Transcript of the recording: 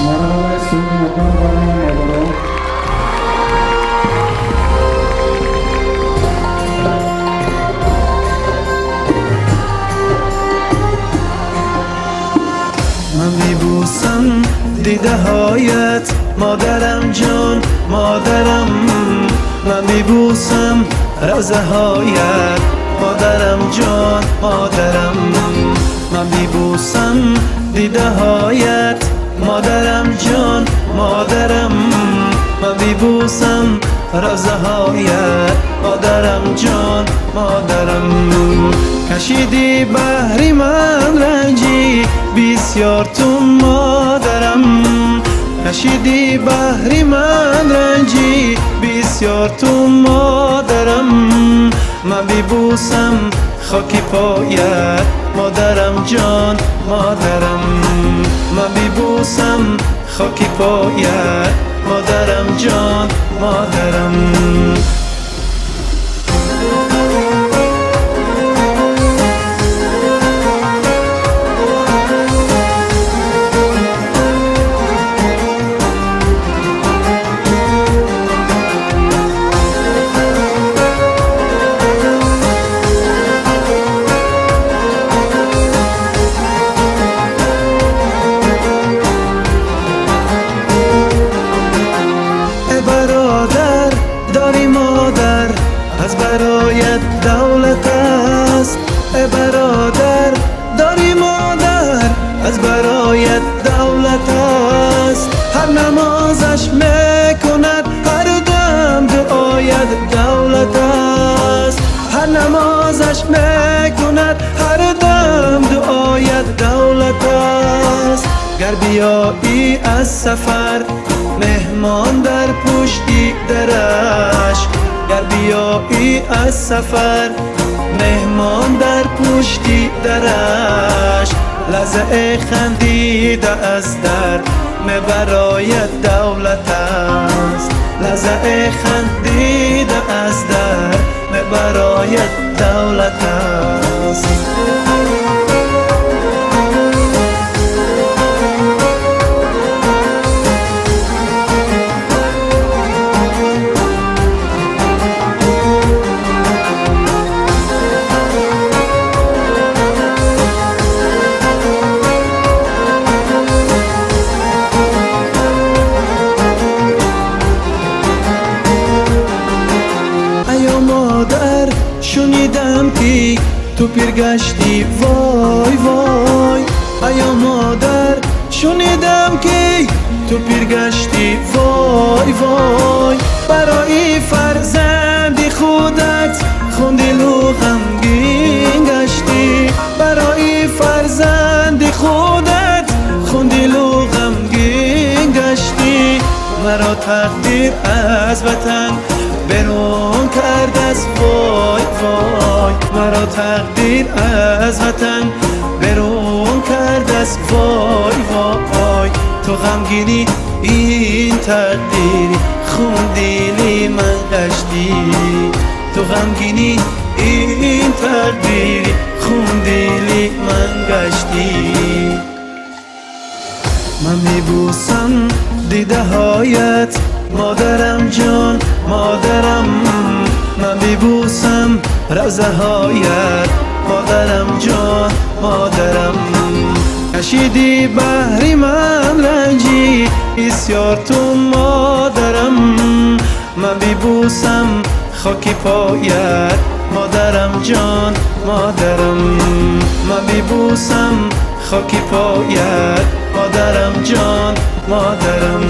مرحبا سونی مکان بانم مادرم من میبوسم دیده هایت مادرم جان مادرم، من میبوسم روزه هایت مادرم جان مادرم، من میبوسم دیده هایت مادرم جان مادرم، من میبوسم روزه هایت مادرم جان مادرم. کشیدی بحری من رنجی بسیار تو مادرم، کشیدی بحری من رنجی بسیار تو مادرم، من ببوسم خاکی پایت مادرم جان مادرم، من ببوسم خاکی پایت مادرم جان مادرم. برادر داری مادر از برایت دولت است، برادر داری مادر از برایت دولت است، هر نمازش میکند هر دم دعایت دولت است، هر نمازش میکند هر دم دعایت دولت است. گر بیایی از سفر مهمان در پشتی درش، گر بیایی از سفر مهمان در پشتی درش، لحظه خندیده از در برایت دولت است، لحظه خندیده از در برایت دولت است. مادر شنیدم که تو پیر گشتی وای وای، ایا مادر شنیدم که تو پیر گشتی وای وای، برای فرزند خودت خوندی و غمگین گشتی، برای فرزند خودت خوندی و غمگین گشتی، مرا تقدیر از وطن برون کرد از وای وای، مرا تقدیر از وطن برون کرد از وای وای، تو غمگینی این تقدیری خوندیلی من گشتی، تو غمگینی این تقدیری خوندیلی من گشتی. من میبوسم دیده هایت مادرم جان مادرم، من میبوسم روزه هایت مادرم جان مادرم، کشیدی بحری من رنجی بسیار تو مادرم، من میبوسم خاکی پایت مادرم جان مادرم، من میبوسم خاکی پایت مادرم جان مادرم.